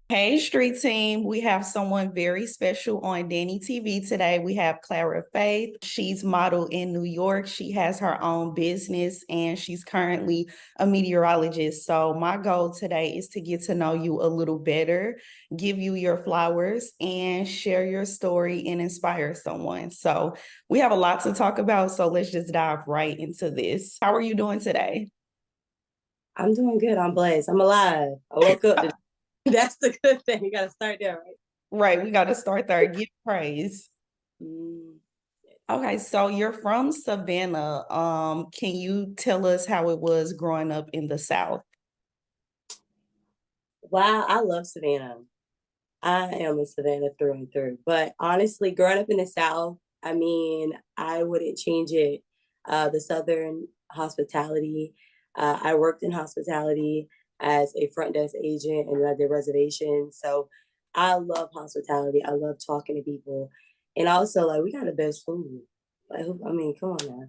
Hey, Street Team. We have someone very special on Danny TV today. We have Clara Faith. She's modeled in New York. She has her own business and she's currently a meteorologist. So, my goal today is to get to know you a little better, give you your flowers, and share your story and inspire someone. So, we have a lot to talk about. So, let's just dive right into this. How are you doing today? I'm doing good. I'm blessed. I'm alive. I woke up. That's the good thing. You got to start there, right? Right, we got to start there. Give praise. Mm. Okay, so you're from Savannah. Can you tell us how it was growing up in the South? Wow, I love Savannah. I am a Savannah through and through. But honestly, growing up in the South, I mean, I wouldn't change it. The Southern hospitality. I worked in hospitality as a front desk agent and I did reservations. So I love hospitality. I love talking to people. And also, like, we got the best food. Like, I mean, come on now.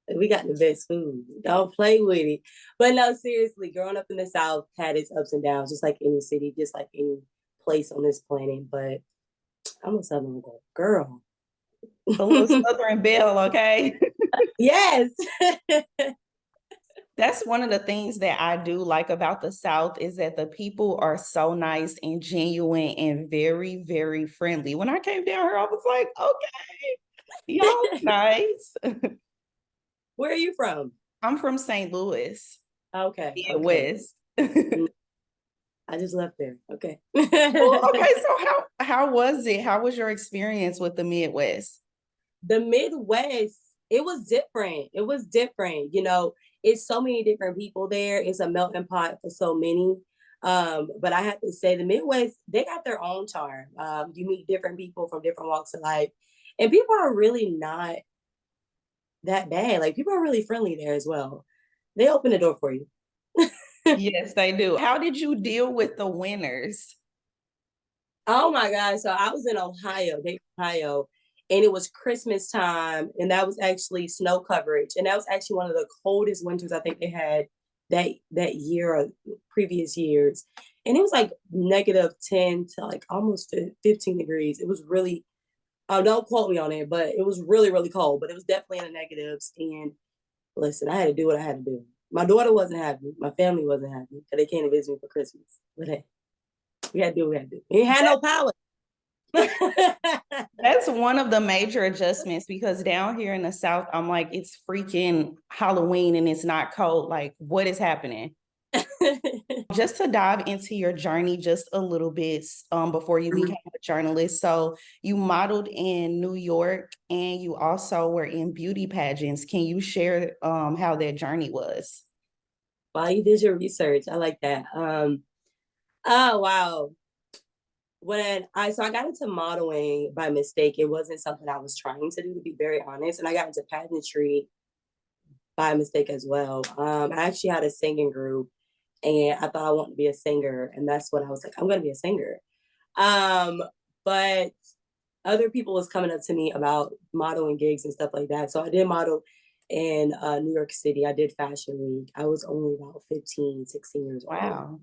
Like, we got the best food. Don't play with it. But no, seriously, growing up in the South had its ups and downs, just like any city, just like any place on this planet. But I'm a Southern girl. A little Southern Belle, okay? Yes. That's one of the things that I do like about the South is that the people are so nice and genuine and very, very friendly. When I came down here, I was like, okay, y'all nice. Where are you from? I'm from St. Louis, Okay. Okay. Midwest. Mm, I just left there. Okay. Well, okay, so how was it? How was your experience with the Midwest? The Midwest, it was different. It was different. It's so many different people there. It's a melting pot for so many. But I have to say, the Midwest, they got their own charm. You meet different people from different walks of life, and people are really not that bad. Like, people are really friendly there as well. They open the door for you. Yes, they do. How did you deal with the winters? Oh my God. So I was in Dayton, Ohio, and it was Christmas time, and that was actually snow coverage. And that was actually one of the coldest winters I think they had that year or previous years. And it was like -10 to like almost 15 degrees. It was really, don't quote me on it, but it was really, really cold. But it was definitely in the negatives. And listen, I had to do what I had to do. My daughter wasn't happy. My family wasn't happy because they came to visit me for Christmas. But hey, we had to do what we had to do. We ain't had no power. That's one of the major adjustments because down here in the South, I'm like, it's freaking Halloween and it's not cold. Like, what is happening? Just to dive into your journey just a little bit before you became a journalist. So, you modeled in New York and you also were in beauty pageants. Can you share how that journey was? Wow, you did your research. I like that. Oh wow. I got into modeling by mistake. It wasn't something I was trying to do, to be very honest. And I got into pageantry by mistake as well. I actually had a singing group, and I thought I wanted to be a singer, and that's when I was like, I'm gonna be a singer. Um, but other people was coming up to me about modeling gigs and stuff like that. So I did model in New York City. I did Fashion Week. I was only about 15, 16 years old. Wow.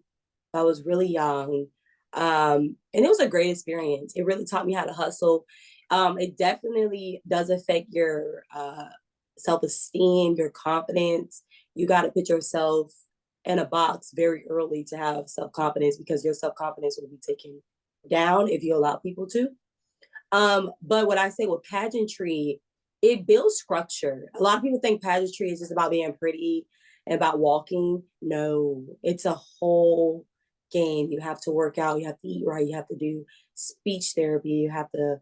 I was really young. And it was a great experience. It really taught me how to hustle. It definitely does affect your self esteem, your confidence. You got to put yourself in a box very early to have self confidence because your self confidence will be taken down if you allow people to. But what I say with pageantry, it builds structure. A lot of people think pageantry is just about being pretty and about walking. No, it's a whole game. You have to work out, you have to eat right, you have to do speech therapy, you have to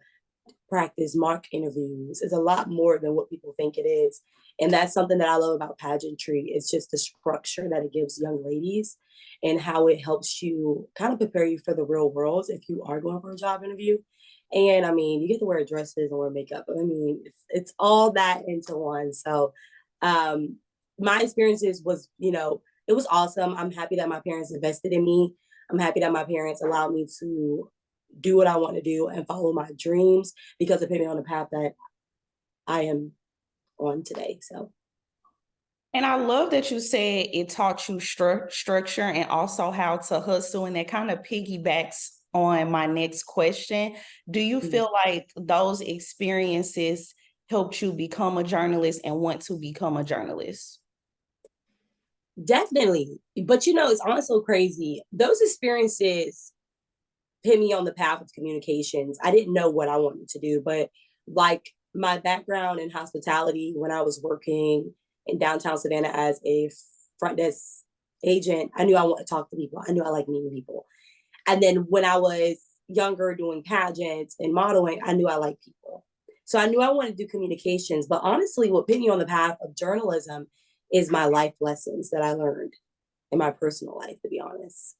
practice mock interviews. It's a lot more than what people think it is. And that's something that I love about pageantry. It's just the structure that it gives young ladies and how it helps you kind of prepare you for the real world if you are going for a job interview. And I mean, you get to wear dresses and wear makeup. I mean, it's all that into one. So my experiences was, it was awesome. I'm happy that my parents invested in me. I'm happy that my parents allowed me to do what I want to do and follow my dreams because it put me on the path that I am on today. So And I love that you said it taught you structure and also how to hustle, and that kind of piggybacks on my next question. Do you Mhm. feel like those experiences helped you become a journalist and want to become a journalist? Definitely. But it's also crazy. Those experiences put me on the path of communications. I didn't know what I wanted to do, but like my background in hospitality when I was working in downtown Savannah as a front desk agent, I knew I wanted to talk to people. I knew I liked meeting people. And then when I was younger doing pageants and modeling, I knew I liked people. So I knew I wanted to do communications. But honestly, what put me on the path of journalism is my life lessons that I learned in my personal life, to be honest.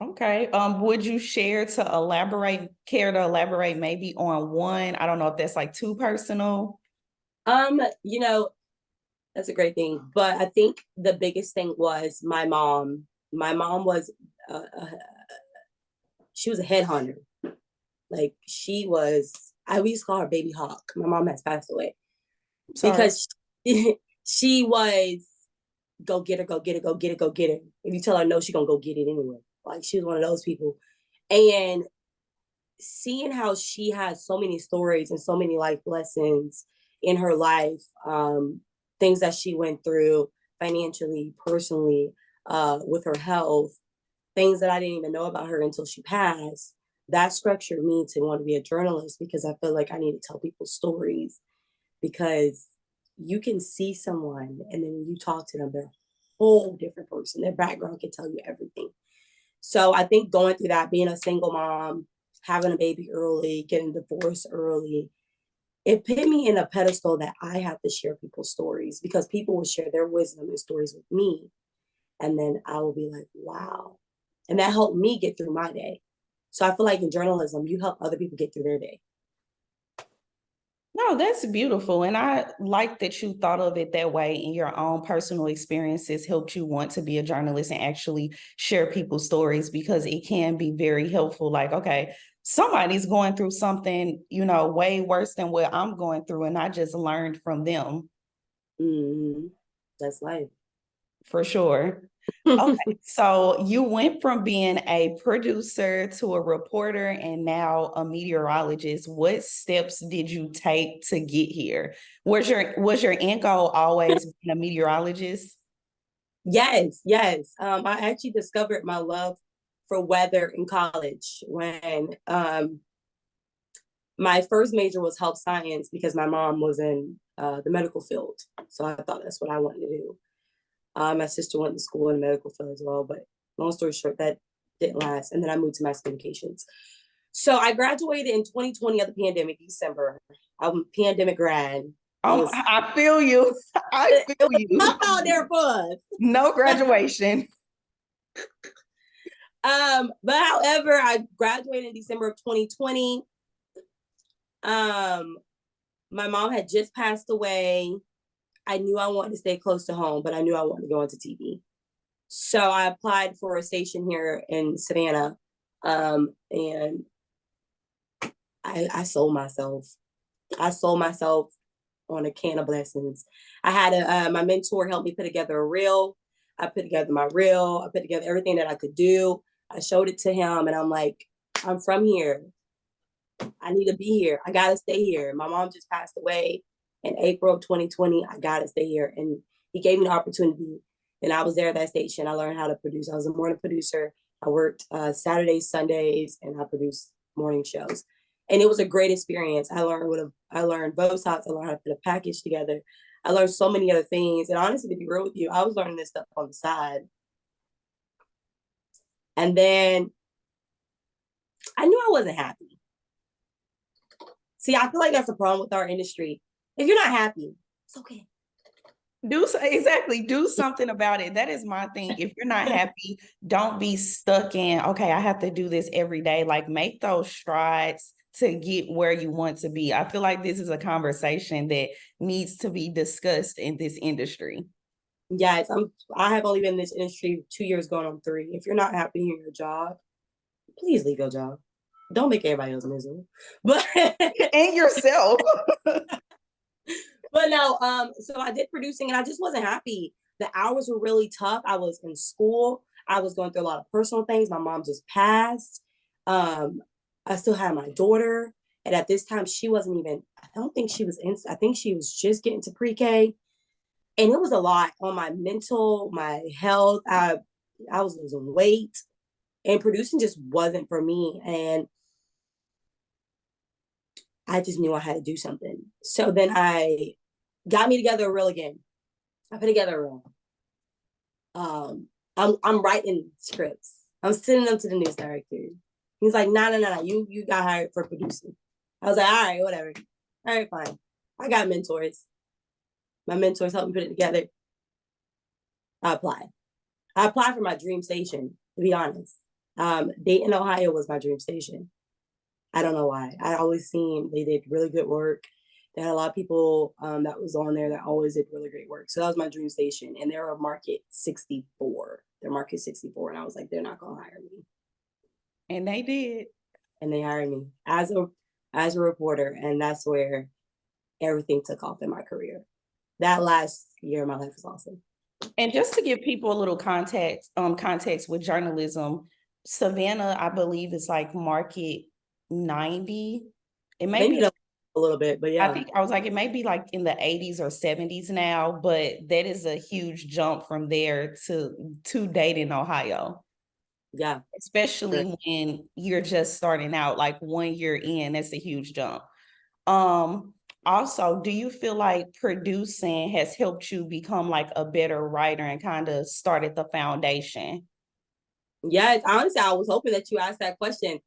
Okay. Would you care to elaborate maybe on one? I don't know if that's like too personal. Um, you know, that's a great thing. But I think the biggest thing was my mom. My mom was, she was a headhunter. Like she was, I used to call her Baby Hawk. My mom has passed away Sorry. because she was go get her, go get her, go get her, go get her. If you tell her no, she gonna go get it anyway. Like she was one of those people. And seeing how she has so many stories and so many life lessons in her life, things that she went through financially, personally, with her health, things that I didn't even know about her until she passed. That structured me to want to be a journalist because I feel like I need to tell people stories because you can see someone and then when you talk to them, they're a whole different person. Their background can tell you everything. So I think going through that, being a single mom, having a baby early, getting divorced early, it put me in a pedestal that I have to share people's stories because people will share their wisdom and stories with me. And then I will be like, wow. And that helped me get through my day. So I feel like in journalism, you help other people get through their day. No, that's beautiful. And I like that you thought of it that way and your own personal experiences helped you want to be a journalist and actually share people's stories because it can be very helpful. Like, okay, somebody's going through something, way worse than what I'm going through. And I just learned from them Mm-hmm. That's life. for sure. Okay, so you went from being a producer to a reporter and now a meteorologist. What steps did you take to get here? Was your end goal always being a meteorologist? Yes, yes. I actually discovered my love for weather in college when my first major was health science because my mom was in the medical field. So I thought that's what I wanted to do. My sister went to school in the medical field as well, but long story short, that didn't last. And then I moved to mass communications. So I graduated in 2020 of the pandemic, December. I'm a pandemic grad. It was I feel you. I it feel was you. tough out there for us. No graduation. But however, I graduated in December of 2020. Um, my mom had just passed away. I knew I wanted to stay close to home, but I knew I wanted to go into TV. So I applied for a station here in Savannah, and I sold myself. I sold myself on a can of blessings. I had my mentor help me put together a reel. I put together my reel. I put together everything that I could do. I showed it to him, and I'm like, I'm from here. I need to be here. I gotta stay here. My mom just passed away in April of 2020. I gotta stay here, and he gave me the opportunity. And I was there at that station. I learned how to produce. I was a morning producer. I worked Saturdays, Sundays, and I produced morning shows. And it was a great experience. I learned Botox. I learned how to put a package together. I learned so many other things. And honestly, to be real with you, I was learning this stuff on the side. And then I knew I wasn't happy. See, I feel like that's a problem with our industry. If you're not happy, it's okay. Exactly. Do something about it. That is my thing. If you're not happy, don't be stuck in, okay, I have to do this every day. Like make those strides to get where you want to be. I feel like this is a conversation that needs to be discussed in this industry. Yes, I have only been in this industry 2 years going on three. If you're not happy in your job, please leave your job. Don't make everybody else miserable. But And yourself. but no, so I did producing and I just wasn't happy. The hours were really tough. I was in school. I was going through a lot of personal things. My mom just passed. Um, I still had my daughter. And at this time, she wasn't even, I don't think she was in, I think she was just getting to pre-K. And it was a lot on my mental, my health. I was losing weight and producing just wasn't for me. And I just knew I had to do something. So then I got me together a reel again. I put together a reel. I'm writing scripts. I'm sending them to the news director. He's like, no. You got hired for producing. I was like, all right, whatever. All right, fine. I got mentors. My mentors helped me put it together. I applied. I applied for my dream station, to be honest. Dayton, Ohio was my dream station. I don't know why. I always seen they did really good work. They had a lot of people that was on there that always did really great work. So that was my dream station. And they were market 64. They're market 64. And I was like, they're not gonna hire me. And they did. And they hired me as a reporter. And that's where everything took off in my career. That last year of my life was awesome. And just to give people a little context with journalism, Savannah, I believe, is like market 90. It may Maybe be a little bit, but yeah. I think I was like, it may be like in the 80s or 70s now, but that is a huge jump from there to Dayton, Ohio. Yeah. Especially when you're just starting out, like 1 year in, that's a huge jump. Also, do you feel like producing has helped you become like a better writer and kind of started the foundation? Yes, honestly, I was hoping that you asked that question.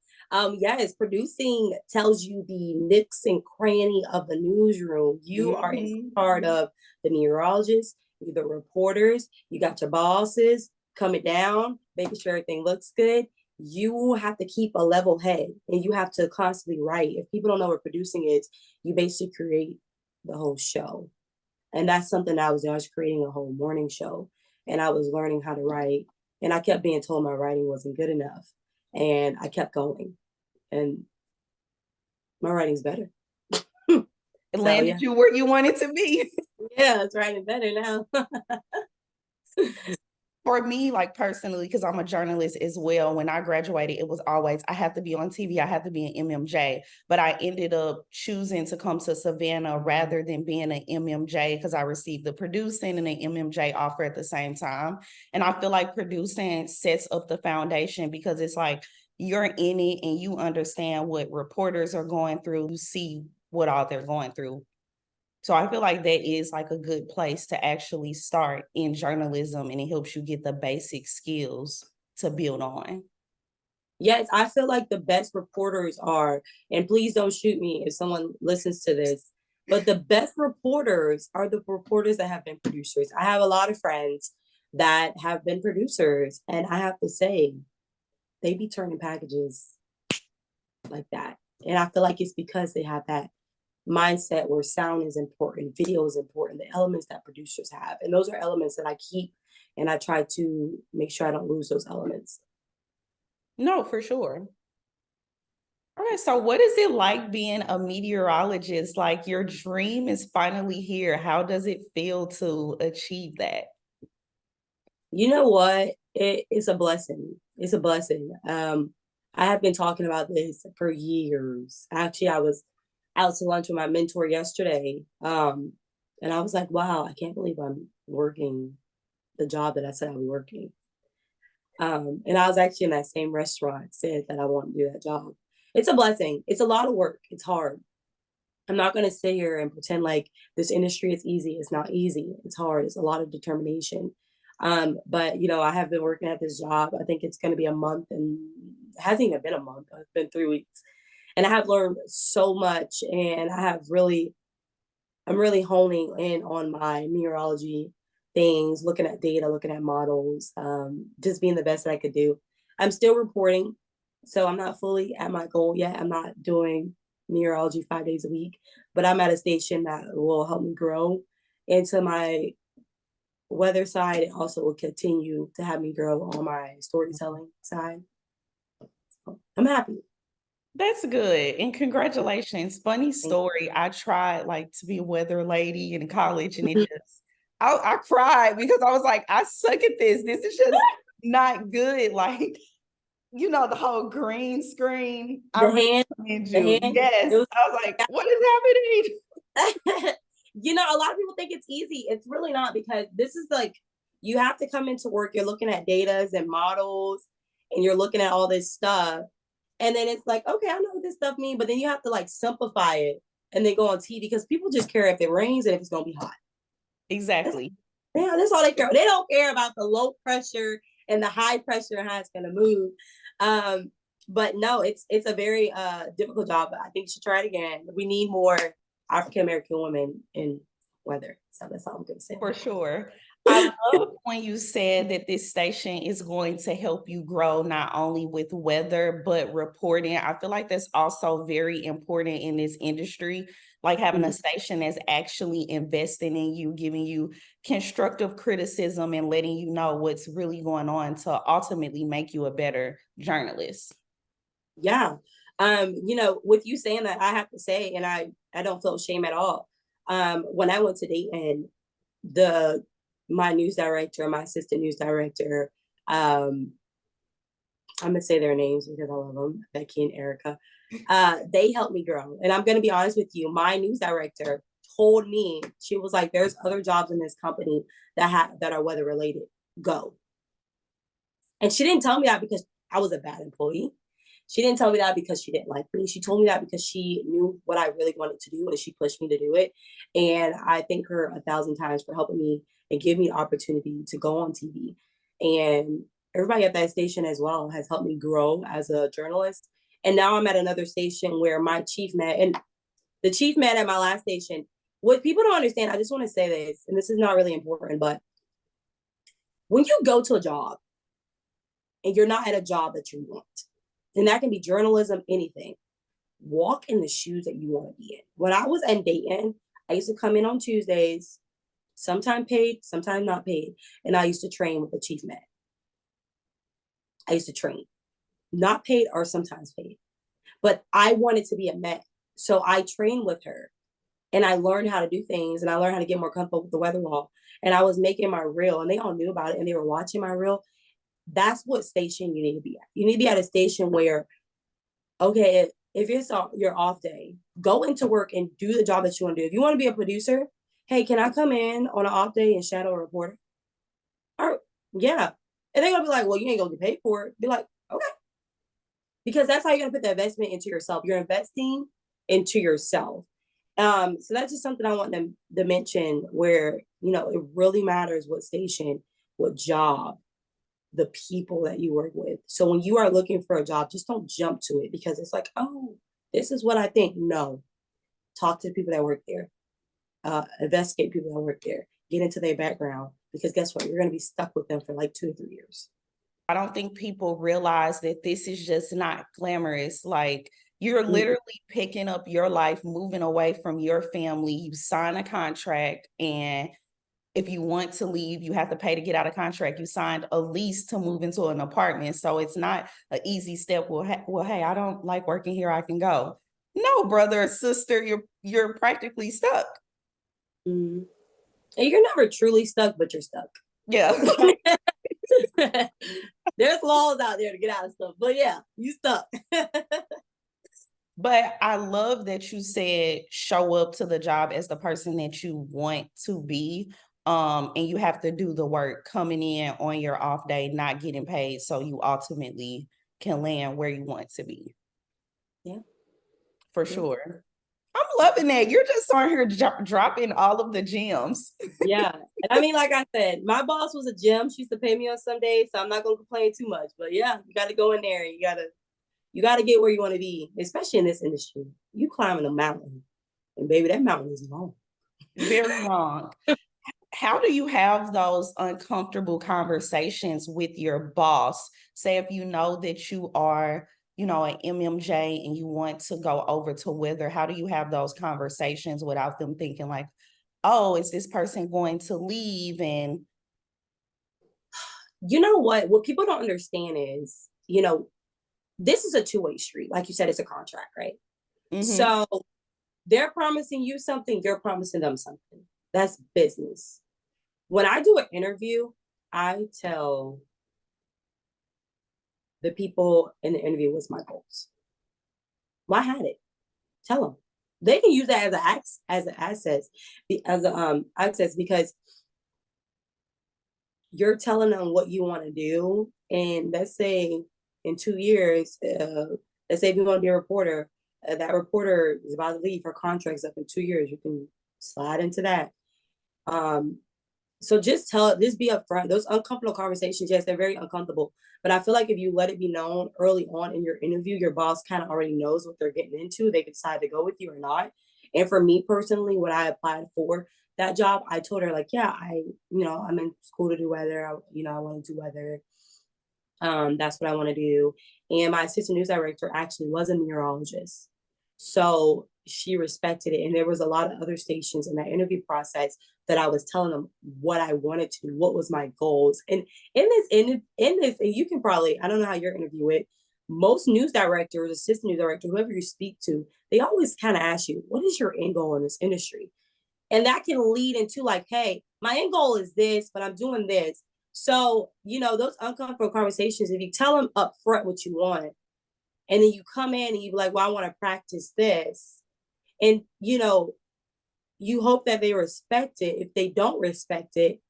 Yes, producing tells you the nooks and cranny of the newsroom. You are a part of the meteorologist, the reporters, you got your bosses coming down, making sure everything looks good. You have to keep a level head and you have to constantly write. If people don't know what producing is, you basically create the whole show. And that's something that I was doing. I was creating a whole morning show and I was learning how to write. And I kept being told my writing wasn't good enough. And I kept going. And my writing's better. It landed you where you wanted to be. Yeah, it's writing better now. For me, like personally, because I'm a journalist as well, when I graduated, it was always, I have to be on TV, I have to be an MMJ. But I ended up choosing to come to Savannah rather than being an MMJ because I received the producing and an MMJ offer at the same time. And I feel like producing sets up the foundation because it's like you're in it and you understand what reporters are going through, you see what all they're going through. So I feel like that is like a good place to actually start in journalism and it helps you get the basic skills to build on. Yes, I feel like the best reporters are, and please don't shoot me if someone listens to this, but the best reporters are the reporters that have been producers. I have a lot of friends that have been producers, and I have to say, they be turning packages like that. And I feel like it's because they have that mindset where sound is important, video is important, the elements that producers have. And those are elements that I keep and I try to make sure I don't lose those elements. No, for sure. All right, so what is it like being a meteorologist? Like your dream is finally here. How does it feel to achieve that? You know what? It's a blessing. It's a blessing. I have been talking about this for years. Actually, I was out to lunch with my mentor yesterday. And I was like, wow, I can't believe I'm working the job that I said I was working. And I was actually in that same restaurant, said that I want to do that job. It's a blessing. It's a lot of work. It's hard. I'm not going to sit here and pretend like this industry is easy. It's not easy. It's hard. It's a lot of determination. But you know, I have been working at this job. I think it's going to be a month, and it hasn't even been a month. It's been 3 weeks, and I have learned so much. And I'm really honing in on my meteorology things, looking at data, looking at models, just being the best that I could do. I'm still reporting, so I'm not fully at my goal yet. I'm not doing meteorology 5 days a week, but I'm at a station that will help me grow into my weather side. It also will continue to have me grow on my storytelling side. So I'm happy. That's good. And congratulations. Funny story. I tried like to be a weather lady in college and it just I cried because I was like, I suck at this. This is just not good. Like, the whole green screen. I The hand, recommend the you. hand. Yes. It was I was like, what is happening? a lot of people think it's easy. It's really not, because this is like, you have to come into work, you're looking at datas and models, and you're looking at all this stuff. And then it's like, okay, I know what this stuff means, but then you have to like simplify it and then go on TV, because people just care if it rains and if it's gonna be hot. That's, Exactly. that's all they care. They don't care about the low pressure and the high pressure and how it's gonna move. Um, but no, it's a very difficult job. But I think you should try it again. We need more African American women in weather. So that's all I'm gonna say. For sure. I love when you said that this station is going to help you grow not only with weather, but reporting. I feel like that's also very important in this industry, like having a station that's actually investing in you, giving you constructive criticism and letting you know what's really going on to ultimately make you a better journalist. Yeah. With you saying that, I have to say, and I don't feel shame at all. When I went to Dayton, the my news director, my assistant news director, um, I'm gonna say their names because I love them, Becky and Erica. They helped me grow. And I'm gonna be honest with you, my news director told me, she was like, there's other jobs in this company that are weather related. Go. And she didn't tell me that because I was a bad employee. She didn't tell me that because she didn't like me. She told me that because she knew what I really wanted to do and she pushed me to do it. And I thank her 1,000 times for helping me and give me the opportunity to go on TV. And everybody at that station as well has helped me grow as a journalist. And now I'm at another station where my chief man and the chief man at my last station, what people don't understand, I just want to say this, and this is not really important, but when you go to a job and you're not at a job that you want, and that can be journalism, anything, walk in the shoes that you want to be in. When I was in Dayton, I used to come in on Tuesdays, sometimes paid, sometimes not paid, and I used to train with the chief med. I used to train, not paid or sometimes paid, but I wanted to be a med. So I trained with her and I learned how to do things and I learned how to get more comfortable with the weather wall. And I was making my reel and they all knew about it and they were watching my reel. That's what station you need to be at. You need to be at a station where, okay, if it's your off day, go into work and do the job that you want to do. If you want to be a producer, hey, can I come in on an off day and shadow a reporter? Or yeah. And they're gonna be like, well, you ain't gonna get paid for it. Be like, okay. Because that's how you're gonna put the investment into yourself. You're investing into yourself. So that's just something I want them to mention where, it really matters what station, what job, the people that you work with. So when you are looking for a job, just don't jump to it because it's like, oh, this is what I think. No, talk to the people that work there, investigate people that work there, get into their background because guess what? You're going to be stuck with them for like 2 or 3 years. I don't think people realize that this is just not glamorous. Like, you're Mm. literally picking up your life, moving away from your family. You sign a contract, and if you want to leave, you have to pay to get out of contract. You signed a lease to move into an apartment. So it's not an easy step. Well, hey, I don't like working here. I can go. No, brother or sister, you're practically stuck. Mm. And you're never truly stuck, but you're stuck. Yeah. There's laws out there to get out of stuff, but yeah, you stuck. But I love that you said show up to the job as the person that you want to be. And you have to do the work coming in on your off day, not getting paid, so you ultimately can land where you want to be. Yeah. For Yeah. sure. I'm loving that. You're just on here dropping all of the gems. Yeah. And I mean, like I said, my boss was a gym. She used to pay me on some days, so I'm not gonna complain too much. But yeah, you gotta go in there and you gotta get where you want to be, especially in this industry. You climbing a mountain, and baby, that mountain is long. Very long. How do you have those uncomfortable conversations with your boss? Say if you know that you are, an MMJ and you want to go over to weather, how do you have those conversations without them thinking like, oh, is this person going to leave? And You know what? What people don't understand is, this is a two-way street. Like you said, it's a contract, right? mhm, So they're promising you something, you're promising them something. That's business. When I do an interview, I tell the people in the interview was my goals. Why had it? Tell them. They can use that as an access because you're telling them what you want to do. And let's say in 2 years, let's say if you want to be a reporter, that reporter is about to leave, her contract's up in 2 years. You can slide into that. So just be upfront. Those uncomfortable conversations, yes, they're very uncomfortable. But I feel like if you let it be known early on in your interview, your boss kind of already knows what they're getting into. They can decide to go with you or not. And for me personally, when I applied for that job, I told her like, yeah, I'm in school to do weather. I want to do weather. That's what I want to do. And my assistant news director actually was a meteorologist. So she respected it. And there was a lot of other stations in that interview process that I was telling them what I wanted to, what was my goals. And in this, and you can probably, I don't know how your interview went, most news directors, assistant news director, whoever you speak to, they always kind of ask you, what is your end goal in this industry? And that can lead into like, hey, my end goal is this, but I'm doing this. So, those uncomfortable conversations, if you tell them up front what you want, and then you come in and you be like, well, I want to practice this. And, you hope that they respect it. If they don't respect it,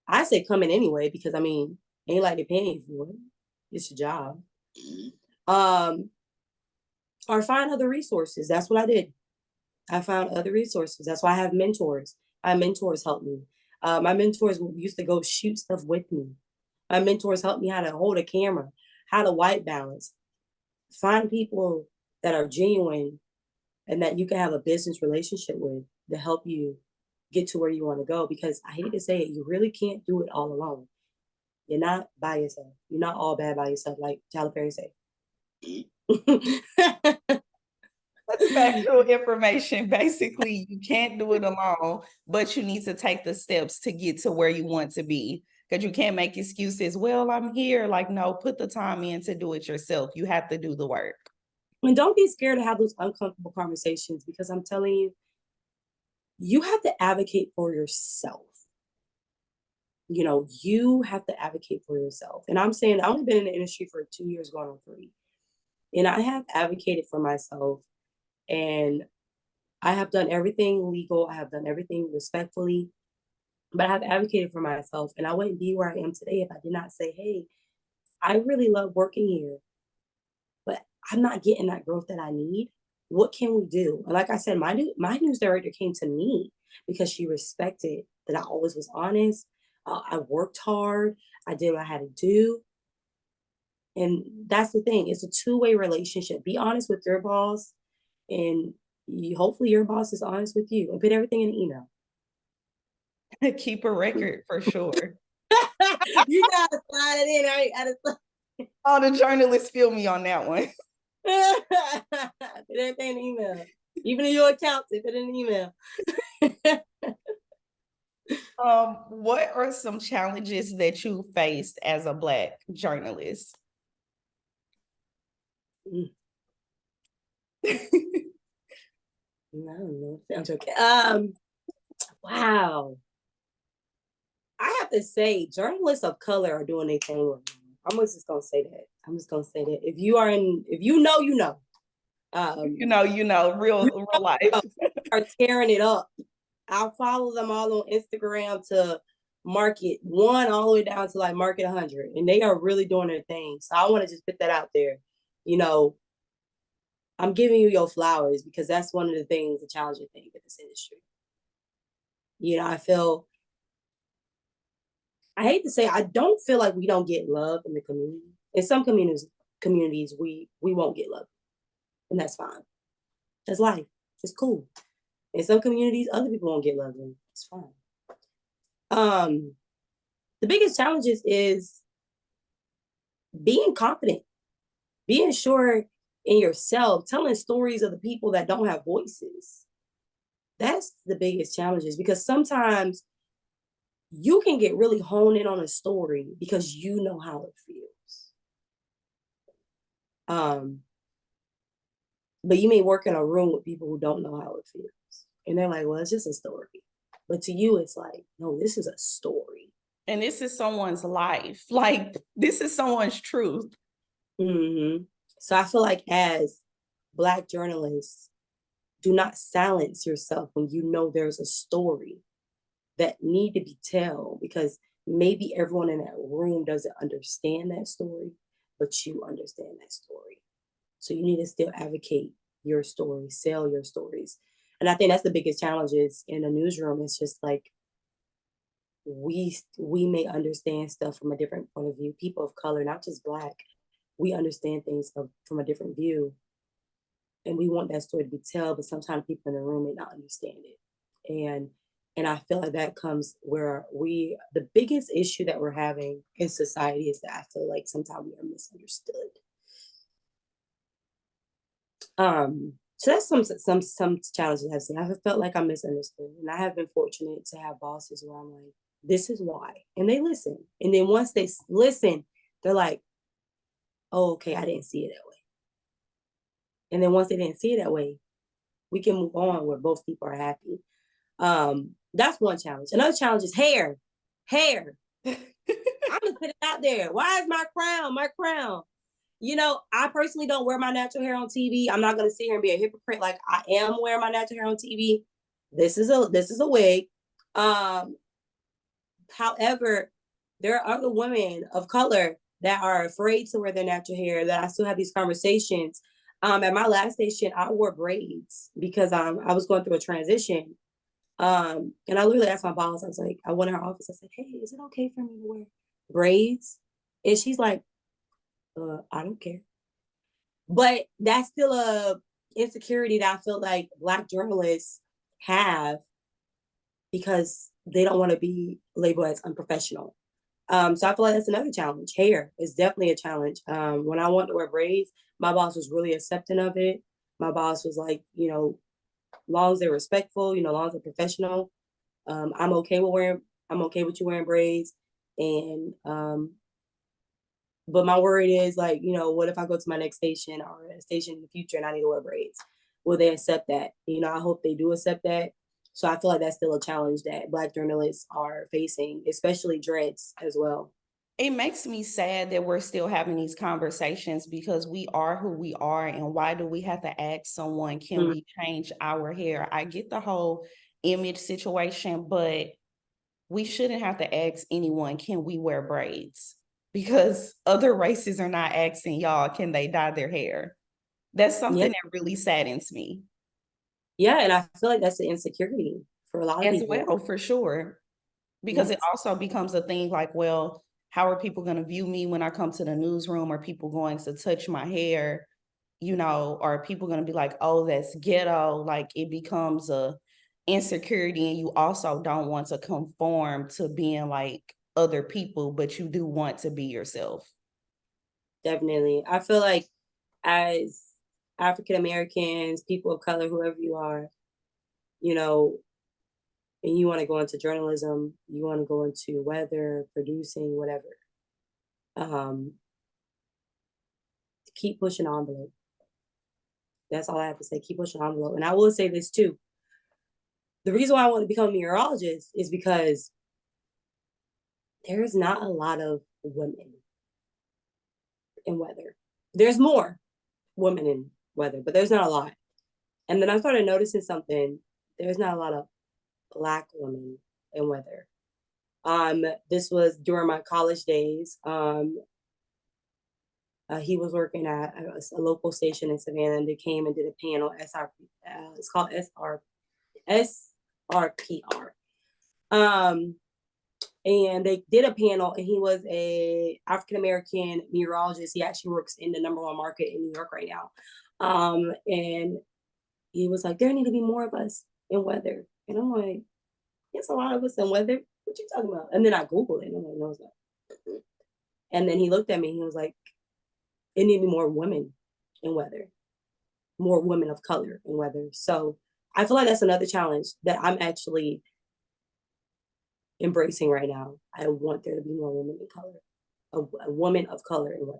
I say come in anyway, because ain't like they're paying for it. It's your job. Or find other resources. That's what I did. I found other resources. That's why I have mentors. My mentors help me. My mentors used to go shoot stuff with me. My mentors helped me how to hold a camera, how to white balance. Find people that are genuine and that you can have a business relationship with to help you get to where you want to go. Because I hate to say it, you really can't do it all alone. You're not by yourself. You're not all bad by yourself, like Tyler Perry said. That's factual information. Basically, you can't do it alone, but you need to take the steps to get to where you want to be. Because you can't make excuses. Well, I'm here. Like, no, put the time in to do it yourself. You have to do the work. And don't be scared to have those uncomfortable conversations, because I'm telling you, you have to advocate for yourself. You have to advocate for yourself. And I'm saying I've only been in the industry for 2 years, going on 3. And I have advocated for myself, and I have done everything legal. I have done everything respectfully, but I have advocated for myself. And I wouldn't be where I am today if I did not say, hey, I really love working here, but I'm not getting that growth that I need. What can we do? And like I said, my news director came to me because she respected that I always was honest. I worked hard. I did what I had to do. And that's the thing. It's a two-way relationship. Be honest with your boss, and hopefully your boss is honest with you, and put everything in an email. Keep a record for sure. You gotta slide it in, right? All the journalists feel me on that one. Put everything in an email. Even in your accounts, put it in an email. What are some challenges that you faced as a Black journalist? No, I'm joking. Wow. I have to say, journalists of color are doing their thing right now. I'm just gonna say that. If you know, you know. Real life. Are tearing it up. I'll follow them all on Instagram to market 1 all the way down to like market 100, and they are really doing their thing. So I want to just put that out there. I'm giving you your flowers, because that's one of the things, the challenging thing in this industry. I hate to say, I don't feel like we don't get love in the community. In some communities we won't get love, and that's fine. That's life. It's cool. In some communities, other people won't get love, and it's fine. The biggest challenges is being confident, being sure in yourself, telling stories of the people that don't have voices. That's the biggest challenges, because sometimes you can get really honed in on a story because you know how it feels. But you may work in a room with people who don't know how it feels. And they're like, well, it's just a story. But to you, it's like, no, this is a story. And this is someone's life. Like, this is someone's truth. Hmm. So I feel like as Black journalists, do not silence yourself when you know there's a story that need to be told, because maybe everyone in that room doesn't understand that story, but you understand that story. So you need to still advocate your story, sell your stories. And I think that's the biggest challenges in a newsroom. It's just like we may understand stuff from a different point of view. People of color, not just Black, we understand things from a different view, and we want that story to be told. But sometimes people in the room may not understand it, and I feel like that comes where the biggest issue that we're having in society is that I feel like sometimes we are misunderstood. So that's some challenges I've seen. I have felt like I'm misunderstood, and I have been fortunate to have bosses where I'm like, "This is why," and they listen. And then once they listen, they're like, "Oh, okay, I didn't see it that way." And then once they didn't see it that way, we can move on where both people are happy. That's one challenge. Another challenge is hair. Hair. I'm gonna put it out there. Why is my crown? My crown. I personally don't wear my natural hair on TV. I'm not gonna sit here and be a hypocrite. Like, I am wearing my natural hair on TV. This is a wig. Um, However, there are other women of color that are afraid to wear their natural hair. That I still have these conversations. At my last station, I wore braids because I was going through a transition. And I literally asked my boss. I was like, I went in her office. I said, "Hey, is it okay for me to wear braids?" And she's like, "I don't care." But that's still a insecurity that I feel like Black journalists have because they don't want to be labeled as unprofessional. So I feel like that's another challenge. Hair is definitely a challenge. When I wanted to wear braids, my boss was really accepting of it. My boss was like, long as they're respectful, long as they're professional, I'm okay with wearing. I'm okay with you wearing braids. And but my worry is, like, what if I go to my next station or a station in the future and I need to wear braids? Will they accept that? I hope they do accept that. So I feel like that's still a challenge that Black journalists are facing, especially dreads as well. It makes me sad that we're still having these conversations because we are who we are. And why do we have to ask someone, can Mhm. we change our hair? I get the whole image situation, but we shouldn't have to ask anyone, can we wear braids? Because other races are not asking y'all, can they dye their hair? That's Yeah, something that really saddens me yeah, and I feel like that's the insecurity for a lot of as people. well, for sure. Because it Yes, also becomes a thing like, well, how are people going to view me when I come to the newsroom? Are people going to touch my hair? Are people going to be like, oh, that's ghetto? Like, it becomes a insecurity, and you also don't want to conform to being like other people, but you do want to be yourself. definitely. I feel like as African Americans, people of color, whoever you are, you know, and you want to go into journalism, you want to go into weather, producing, whatever. Um, keep pushing the envelope. That's all I have to say. Keep pushing the envelope. And I will say this too. The reason why I want to become a meteorologist is because there's not a lot of women in weather. There's more women in weather, but there's not a lot. And then I started noticing something. There's not a lot of Black women in weather. This was during my college days. He was working at a local station in Savannah, and they came and did a panel. SRP, it's called SRPR. Um, and they did a panel, and he was a African American meteorologist. He actually works in the number one market in New York right now. And he was like, there need to be more of us in weather. And I'm like, there's a lot of us in weather. What you talking about? And then I Googled it, and I'm like, no, it's not. And then he looked at me, and he was like, it need to be more women in weather, more women of color in weather. So I feel like that's another challenge that I'm actually embracing right now. I want there to be more women in color, a woman of color in weather.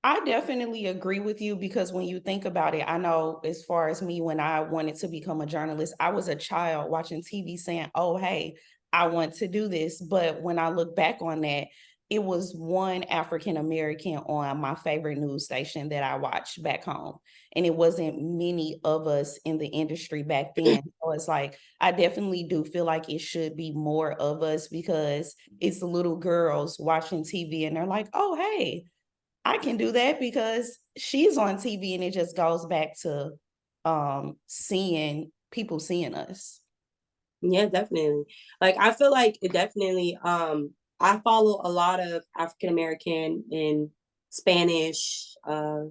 I definitely agree with you because when you think about it, I know as far as me, when I wanted to become a journalist, I was a child watching TV saying, oh, hey, I want to do this. But when I look back on that, it was one African American on my favorite news station that I watched back home. And it wasn't many of us in the industry back then. So it's like, I definitely do feel like it should be more of us, because it's the little girls watching TV and they're like, oh, hey, I can do that because she's on TV. And it just goes back to seeing people seeing us. Yeah, definitely. Like I feel like it definitely I follow a lot of African American and Spanish. I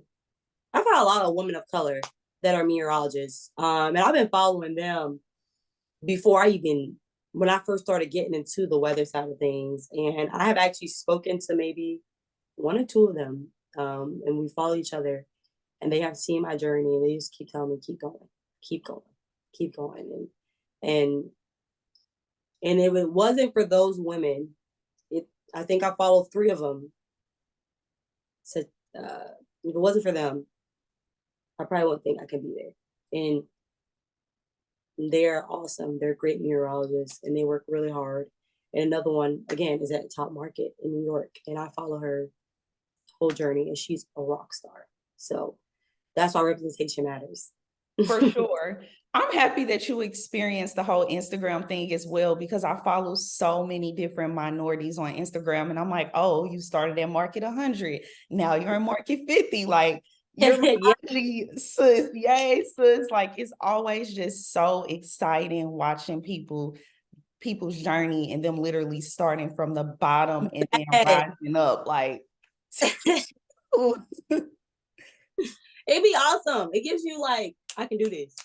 follow a lot of women of color that are meteorologists. And I've been following them before I even when I first started getting into the weather side of things. And I have actually spoken to maybe one or two of them. And we follow each other, and they have seen my journey, and they just keep telling me, keep going, keep going, keep going. And and if it wasn't for those women, it I think I followed three of them. So if it wasn't for them, I probably wouldn't think I could be there. And they're awesome. They're great meteorologists, and they work really hard. And another one, again, is at Top Market in New York, and I follow her whole journey, and she's a rock star. So that's why representation matters. For sure. I'm happy that you experienced the whole Instagram thing as well, because I follow so many different minorities on Instagram. And I'm like, oh, you started at market 100. Now you're in market 50. Like, you're Yeah. reminding sis, yay, sis. Like, it's always just so exciting watching people's journey and them literally starting from the bottom and then rising up. Like, It'd be awesome. It gives you like, I can do this.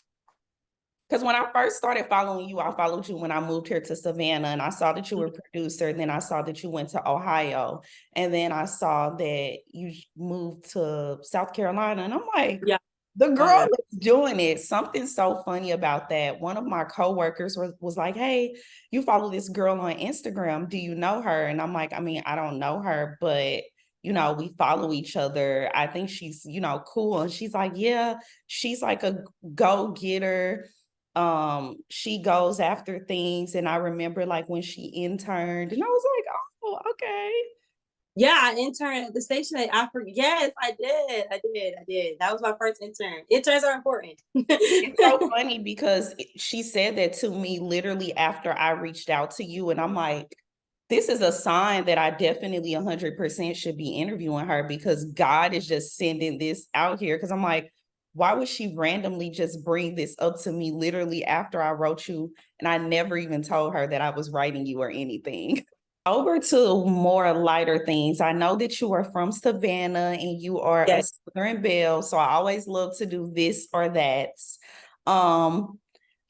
because when I first started following you, I followed you when I moved here to Savannah, and I saw that you were a producer. And then I saw that you went to Ohio, and then I saw that you moved to South Carolina. And I'm like, Yeah. the girl is doing it. Something so funny about that. One of my coworkers was like, hey, you follow this girl on Instagram. Do you know her? And I'm like, I mean, I don't know her, but we follow each other. I think she's, cool. And she's like, yeah, she's like a go-getter. She goes after things. And I remember like when she interned, and I was like, oh, okay. Yeah, I interned at the station at Africa. Yes, I did. I did. That was my first intern. Interns are important. It's so funny because she said that to me literally after I reached out to you. And I'm like, this is a sign that I definitely 100% should be interviewing her, because God is just sending this out here. Because I'm like, why would she randomly just bring this up to me literally after I wrote you? And I never even told her that I was writing you or anything. Over to more lighter things. I know that you are from Savannah and you are Yes. a Southern Belle, so I always love to do this or that. Um,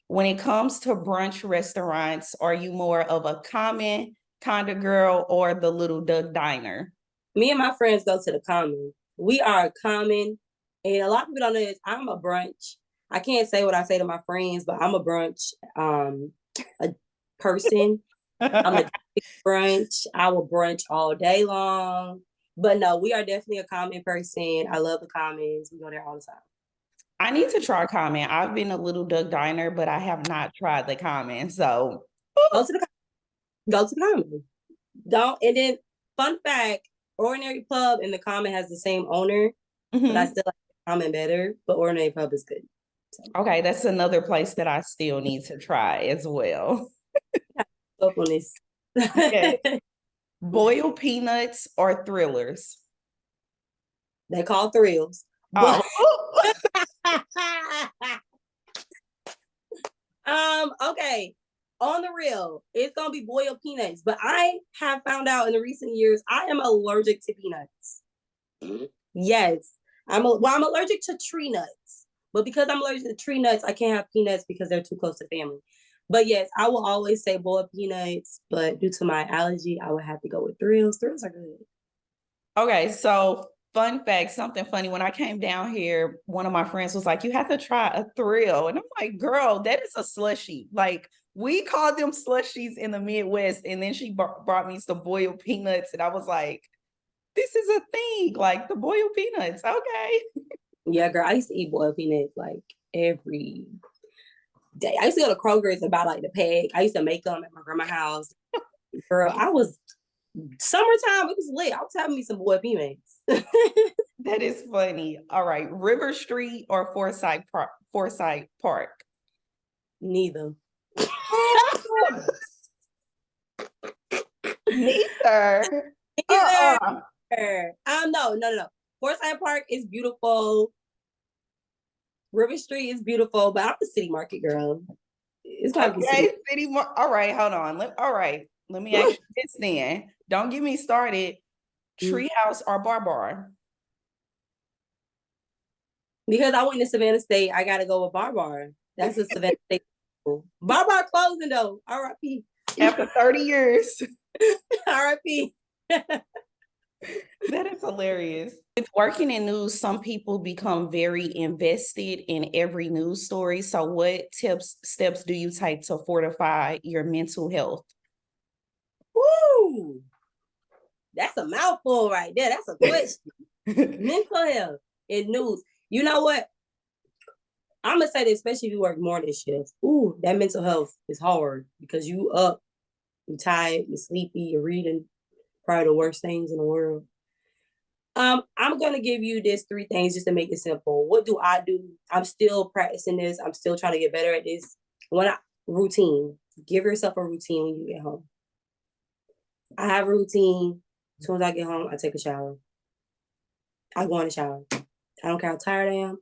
when it comes to brunch restaurants, are you more of a common kind of girl or the Little Duck Diner? Me and my friends go to the Common. We are a Common, and a lot of people don't know this. I'm a brunch. I can't say what I say to my friends, but I'm a brunch a person. I'm a brunch. I will brunch all day long. But no, we are definitely a Common person. I love the Commons. We go there all the time. I need to try Common. I've been a Little Duck Diner, but I have not tried the Common. So, Go to the Common. Don't. And then, fun fact: Ordinary Pub and the Common has the same owner, but I still like the Common better. But Ordinary Pub is good. So. Okay, that's another place that I still need to try as well. Up on this. Okay. Boiled peanuts or thrillers? They call thrills. But Oh. okay. On the real, it's gonna be boiled peanuts. But I have found out in the recent years I am allergic to peanuts. Yes. I'm allergic to tree nuts. But because I'm allergic to tree nuts, I can't have peanuts because they're too close to family. But yes, I will always say boiled peanuts, but due to my allergy, I would have to go with thrills. Thrills are good. Okay, so fun fact, something funny. When I came down here, one of my friends was like, you have to try a thrill. And I'm like, girl, that is a slushie. Like, we call them slushies in the Midwest. And then she brought me some boiled peanuts. And I was like, this is a thing, like the boiled peanuts. Okay. Yeah, girl, I used to eat boiled peanuts like every day. I used to go to Kroger's and buy like the peg. I used to make them at my grandma's house. Girl, I was summertime. It was lit. I was having me some boy females. That is funny. All right, River Street or Forsyth Park? Forsyth Park. Neither. Neither. Neither. Uh-uh. No. Forsyth Park is beautiful. River Street is beautiful, but I'm a city market girl. It's gotta be Okay, city. All right, hold on. All right, let me ask you this then. Don't get me started. Treehouse or Bar? Because I went to Savannah State, I gotta go with Bar. That's a Savannah State school. Bar closing though. R.I.P. After 30 years. R.I.P. That is hilarious. With working in news, some people become very invested in every news story. So what steps do you take to fortify your mental health? Woo! That's a mouthful right there. That's a question. Mental health in news. You know what? I'm gonna say this, especially if you work morning shifts. Ooh, that mental health is hard because you up, you tired, you're sleepy, you're reading probably the worst things in the world. I'm gonna give you this 3 things just to make it simple. What do I do? I'm still practicing this. I'm still trying to get better at this. Routine. Give yourself a routine when you get home. I have a routine. As soon as I get home, I take a shower. I go in the shower. I don't care how tired I am.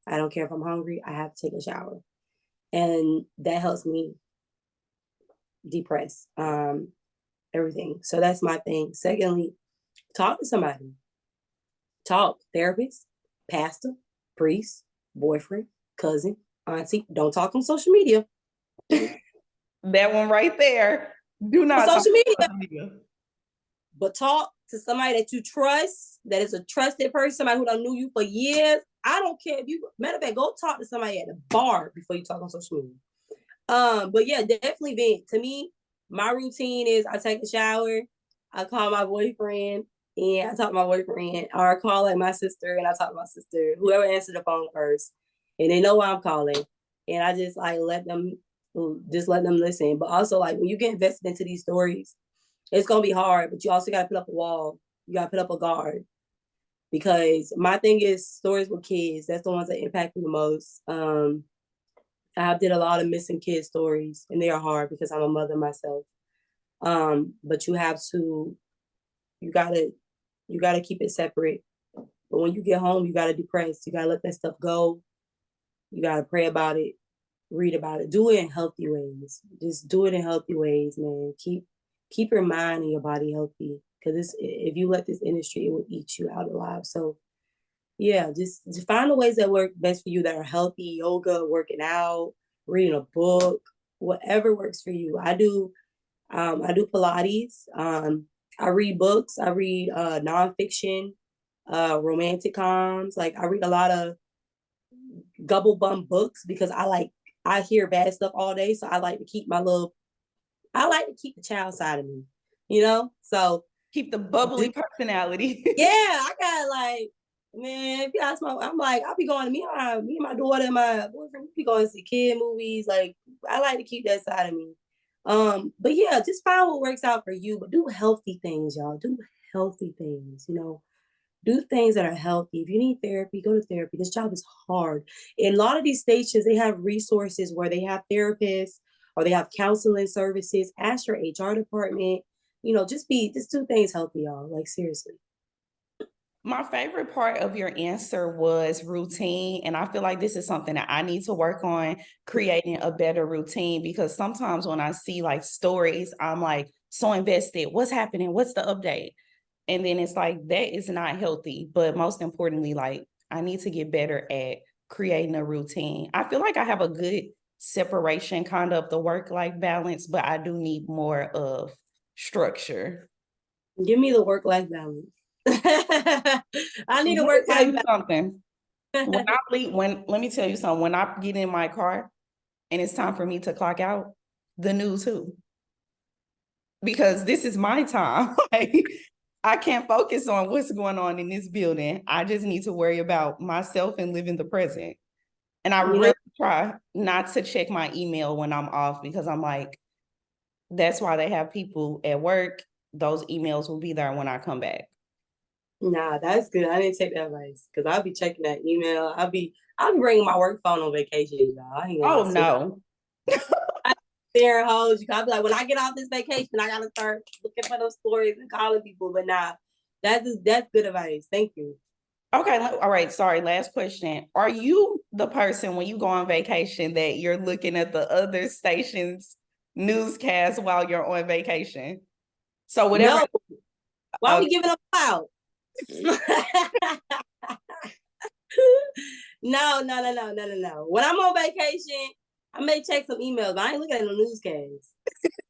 I don't care if I'm hungry. I have to take a shower. And that helps me depress everything. So that's my thing. Secondly, talk to somebody. Talk. Therapist, pastor, priest, boyfriend, cousin, auntie. Don't talk on social media. That one right there. Do not on talk social media. on social media. But talk to somebody that you trust, that is a trusted person, somebody who done knew you for years. I don't care if you, matter of fact, go talk to somebody at the bar before you talk on social media. But yeah, definitely vent. To me, my routine is I take a shower, I call my boyfriend, and I talk to my boyfriend, or I call like my sister and I talk to my sister, whoever answered the phone first, and they know why I'm calling. And I just like let them listen. But also like when you get invested into these stories, it's gonna be hard, but you also gotta put up a wall. You gotta put up a guard. Because my thing is stories with kids, that's the ones that impact me the most. I did a lot of missing kid stories, and they are hard because I'm a mother myself. But you gotta keep it separate. But when you get home, you gotta depress. You gotta let that stuff go. You gotta pray about it, read about it, do it in healthy ways. Just do it in healthy ways, man. Keep your mind and your body healthy, because if you let this industry, it will eat you out alive. So yeah, just find the ways that work best for you that are healthy. Yoga, working out, reading a book, whatever works for you. I do Pilates. I read books. I read nonfiction, romantic coms. Like I read a lot of gubble bum books because I hear bad stuff all day. So I like to keep the child side of me, you know? So Keep the bubbly personality. yeah, I got like, man, if you ask I'm like, I'll be going to me and my daughter and my boyfriend, we be going to see kid movies. Like, I like to keep that side of me. But yeah, just find what works out for you, but do healthy things, y'all. Do healthy things, do things that are healthy. If you need therapy, go to therapy. This job is hard. In a lot of these stations, they have resources where they have therapists or they have counseling services. Ask your HR department. Just do things healthy, y'all. Like seriously. My favorite part of your answer was routine. And I feel like this is something that I need to work on, creating a better routine, because sometimes when I see like stories, I'm like so invested. What's happening? What's the update? And then it's like, that is not healthy. But most importantly, like I need to get better at creating a routine. I feel like I have a good separation kind of the work-life balance, but I do need more of structure. Give me the work-life balance. I need a Let me tell work-life you balance. something. Let me tell you something. When I get in my car and it's time for me to clock out, the news who? Because this is my time. Like I can't focus on what's going on in this building. I just need to worry about myself and live in the present. And I You really know, try not to check my email when I'm off because I'm like, that's why they have people at work. Those emails will be there when I come back. Nah, that's good. I didn't take that advice because I'll be checking that email. I'll be bringing my work phone on vacation, y'all. I ain't gonna lie Oh to you. no. There hoes. I'll be like, when I get off this vacation, I gotta start looking for those stories and calling people. But nah, that's good advice. Thank you. Okay, all right. Sorry, last question. Are you the person when you go on vacation that you're looking at the other station's newscast while you're on vacation? So whatever. No, why are Okay. we giving up clout? No. When I'm on vacation, I may check some emails, but I ain't looking at no newscasts.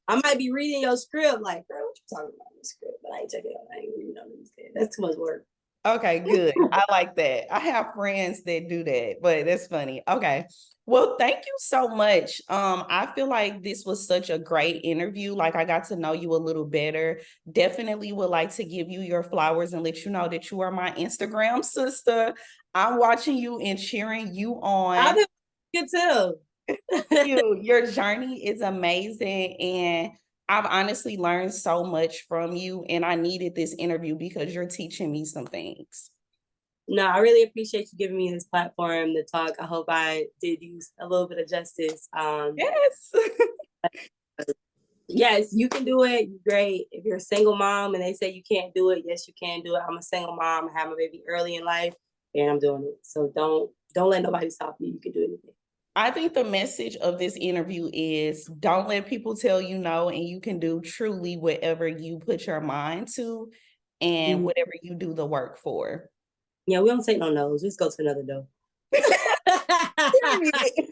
I might be reading your script, like, girl, what you talking about in the script? But I ain't checking it out. I ain't reading no newscast. That's too much work. Okay, good. I like that. I have friends that do that, but that's funny. Okay. Well, thank you so much. I feel like this was such a great interview. Like I got to know you a little better. Definitely would like to give you your flowers and let you know that you are my Instagram sister. I'm watching you and cheering you I've on. been good too. Your journey is amazing and I've honestly learned so much from you and I needed this interview because you're teaching me some things. No, I really appreciate you giving me this platform to talk. I hope I did use a little bit of justice. Yes. Yes, you can do it. Great. If you're a single mom and they say you can't do it, yes, you can do it. I'm a single mom. I have my baby early in life, and I'm doing it. So don't let nobody stop you. You can do anything. I think the message of this interview is don't let people tell you no, and you can do truly whatever you put your mind to and Mhm. whatever you do the work for. Yeah, we don't take no no's. Just go to another door. Period.